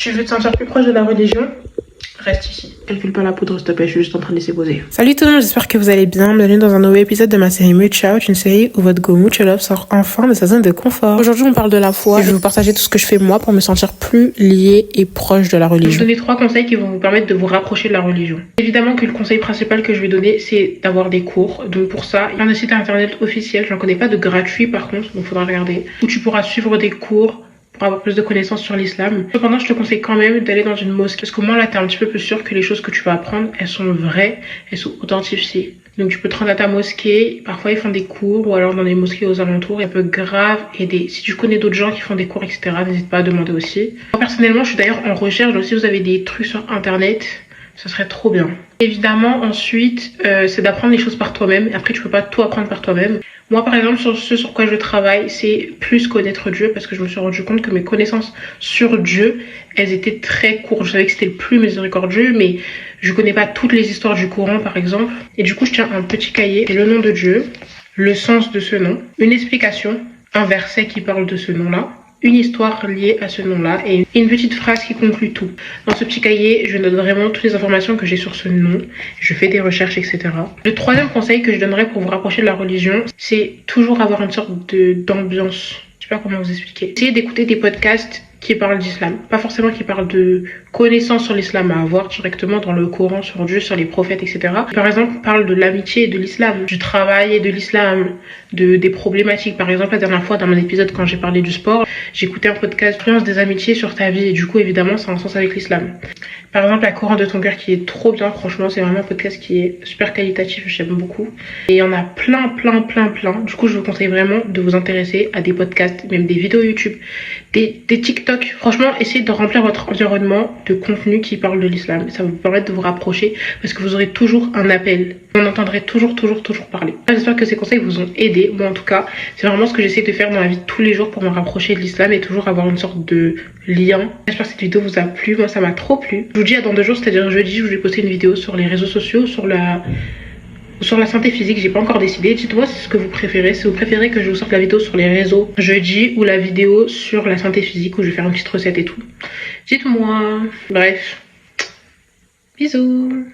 Tu veux te sentir plus proche de la religion? Reste ici. Calcule pas la poudre s'il te plaît, je suis juste en train de laisser poser. Salut tout le monde, j'espère que vous allez bien. Bienvenue dans un nouvel épisode de ma série Much Out, une série où votre go Much Love sort enfin de sa zone de confort. Aujourd'hui on parle de la foi et je vais vous partager tout ce que je fais moi pour me sentir plus liée et proche de la religion. Je vais vous donner 3 conseils qui vont vous permettre de vous rapprocher de la religion. Évidemment que le conseil principal que je vais donner, c'est d'avoir des cours. Donc pour ça, il y a un site internet officiel, j'en connais pas de gratuit par contre, donc faudra regarder, où tu pourras suivre des cours pour avoir plus de connaissances sur l'islam. Cependant, je te conseille quand même d'aller dans une mosquée parce qu'au moins là, t'es un petit peu plus sûr que les choses que tu vas apprendre, elles sont vraies, elles sont authentifiées. Donc tu peux te rendre à ta mosquée, parfois ils font des cours ou alors dans des mosquées aux alentours, ça peut grave aider. Si tu connais d'autres gens qui font des cours, etc., n'hésite pas à demander aussi. Moi personnellement, je suis d'ailleurs en recherche, donc si vous avez des trucs sur internet, ça serait trop bien. Évidemment, ensuite, c'est d'apprendre les choses par toi-même. Après, tu peux pas tout apprendre par toi-même. Moi, par exemple, sur ce sur quoi je travaille, c'est plus connaître Dieu parce que je me suis rendu compte que mes connaissances sur Dieu, elles étaient très courtes. Je savais que c'était le plus miséricordieux, mais je connais pas toutes les histoires du Coran, par exemple. Et du coup, je tiens un petit cahier, le nom de Dieu, le sens de ce nom, une explication, un verset qui parle de ce nom-là, une histoire liée à ce nom-là et une petite phrase qui conclut tout. Dans ce petit cahier, je note vraiment toutes les informations que j'ai sur ce nom, je fais des recherches, etc. Le troisième conseil que je donnerais pour vous rapprocher de la religion, c'est toujours avoir une sorte d'ambiance. Je sais pas comment vous expliquer. Essayez d'écouter des podcasts qui parlent d'islam. Pas forcément qui parlent de connaissances sur l'islam à avoir directement dans le Coran, sur Dieu, sur les prophètes, etc. Par exemple, parle de l'amitié et de l'islam, du travail et de l'islam, des problématiques. Par exemple, la dernière fois, dans mon épisode, quand j'ai parlé du sport, j'écoutais un podcast Influence des amitiés sur ta vie et du coup, évidemment, ça a un sens avec l'islam. Par exemple, la Coran de ton cœur qui est trop bien, franchement, c'est vraiment un podcast qui est super qualitatif, j'aime beaucoup. Et il y en a plein. Du coup, je vous conseille vraiment de vous intéresser à des podcasts, même des vidéos YouTube, des TikTok. Franchement, essayez de remplir votre environnement de contenu qui parle de l'islam. Ça va vous permettre de vous rapprocher parce que vous aurez toujours un appel. On entendrait toujours parler. J'espère que ces conseils vous ont aidé. Moi, en tout cas, c'est vraiment ce que j'essaie de faire dans la vie de tous les jours pour me rapprocher de l'islam et toujours avoir une sorte de lien. J'espère que cette vidéo vous a plu. Moi, ça m'a trop plu. Je vous dis à dans 2 jours, c'est-à-dire jeudi, je vais poster une vidéo sur les réseaux sociaux, sur la santé physique. J'ai pas encore décidé. Dites-moi ce que vous préférez. Si vous préférez que je vous sorte la vidéo sur les réseaux jeudi ou la vidéo sur la santé physique où je vais faire une petite recette et tout. Dites-moi. Bref. Bisous.